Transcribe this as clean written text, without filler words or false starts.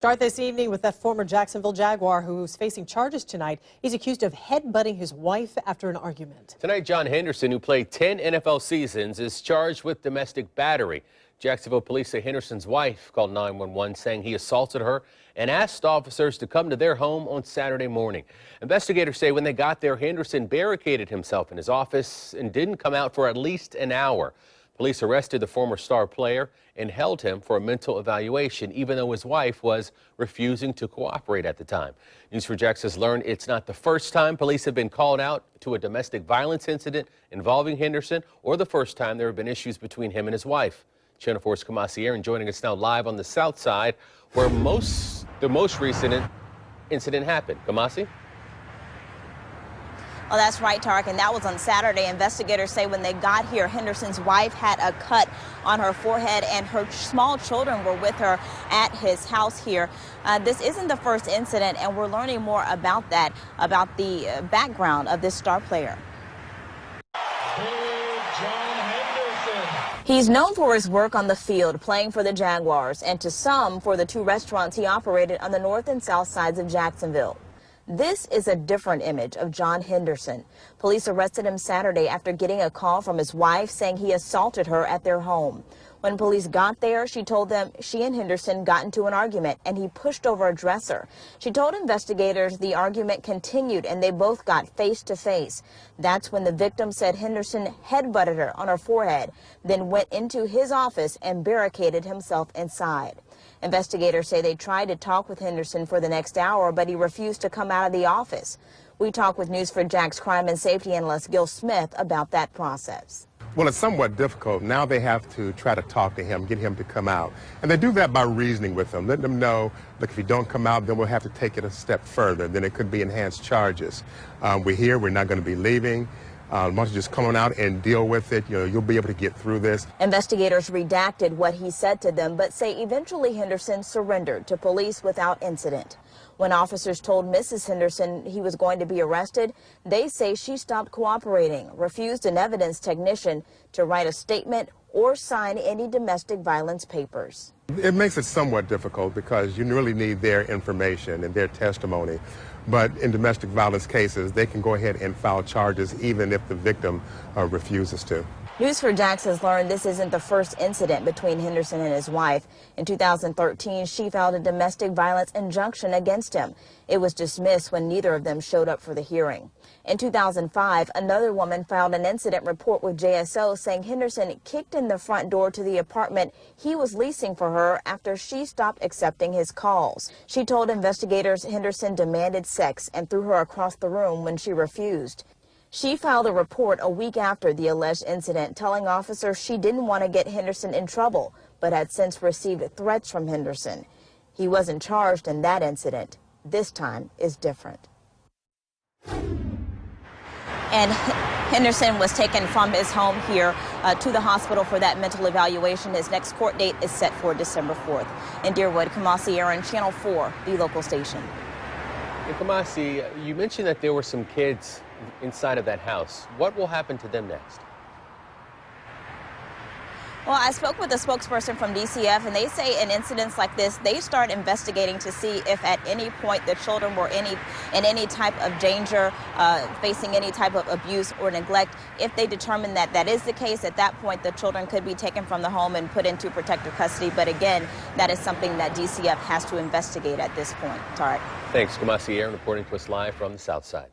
Start this evening with that former Jacksonville Jaguar who's facing charges tonight. He's accused of headbutting his wife after an argument. Tonight, John Henderson, who played 10 NFL seasons, is charged with domestic battery. Jacksonville police say Henderson's wife called 911 saying he assaulted her and asked officers to come to their home on Saturday morning. Investigators say when they got there, Henderson barricaded himself in his office and didn't come out for at least an hour. Police arrested the former star player and held him for a mental evaluation, even though his wife was refusing to cooperate at the time. News4Jax has learned it's not the first time police have been called out to a domestic violence incident involving Henderson, or the first time there have been issues between him and his wife. Channel 4's Kamasi Aaron joining us now live on the south side, where the most recent incident happened. Kamasi? Oh, that's right, Tarek, and that was on Saturday. Investigators say when they got here, Henderson's wife had a cut on her forehead and her small children were with her at his house here. This isn't the first incident, and we're learning more about that, about the background of this star player. He's known for his work on the field, playing for the Jaguars, and to some for the two restaurants he operated on the north and south sides of Jacksonville. This is a different image of John Henderson. Police arrested him Saturday after getting a call from his wife saying he assaulted her at their home. When police got there, she told them she and Henderson got into an argument and he pushed over a dresser. She told investigators the argument continued and they both got face to face. That's when the victim said Henderson headbutted her on her forehead, then went into his office and barricaded himself inside. Investigators say they tried to talk with Henderson for the next hour, but he refused to come out of the office. We talked with News4Jax crime and safety analyst Gil Smith about that process. Well, it's somewhat difficult. Now they have to try to talk to him, get him to come out. And they do that by reasoning with him, letting them know, look, if you don't come out, then we'll have to take it a step further. Then it could be enhanced charges. We're here. We're not going to be leaving. Why don't you just come on out and deal with it? You'll be able to get through this. Investigators redacted what he said to them, but say eventually Henderson surrendered to police without incident. When officers told Mrs. Henderson he was going to be arrested, they say she stopped cooperating, refused an evidence technician to write a statement or sign any domestic violence papers. It makes it somewhat difficult because you really need their information and their testimony. But in domestic violence cases, they can go ahead and file charges even if the victim refuses to. News4Jax has learned this isn't the first incident between Henderson and his wife. In 2013, she filed a domestic violence injunction against him. It was dismissed when neither of them showed up for the hearing. In 2005, another woman filed an incident report with JSO saying Henderson kicked in the front door to the apartment he was leasing for her after she stopped accepting his calls. She told investigators Henderson demanded sex and threw her across the room when she refused. She filed a report a week after the alleged incident, telling officers she didn't want to get Henderson in trouble, but had since received threats from Henderson. He wasn't charged in that incident. This time is different. And Henderson was taken from his home here to the hospital for that mental evaluation. His next court date is set for December 4th. In Deerwood, Kamasi Aaron, Channel 4, the local station. And Kamasi, you mentioned that there were some kids inside of that house. What will happen to them next? Well, I spoke with a spokesperson from DCF, and they say in incidents like this, they start investigating to see if at any point the children were in any type of danger, facing any type of abuse or neglect. If they determine that that is the case, at that point the children could be taken from the home and put into protective custody. But again, that is something that DCF has to investigate at this point. Tarek. Thanks, Kamasi Aaron, reporting to us live from the south side.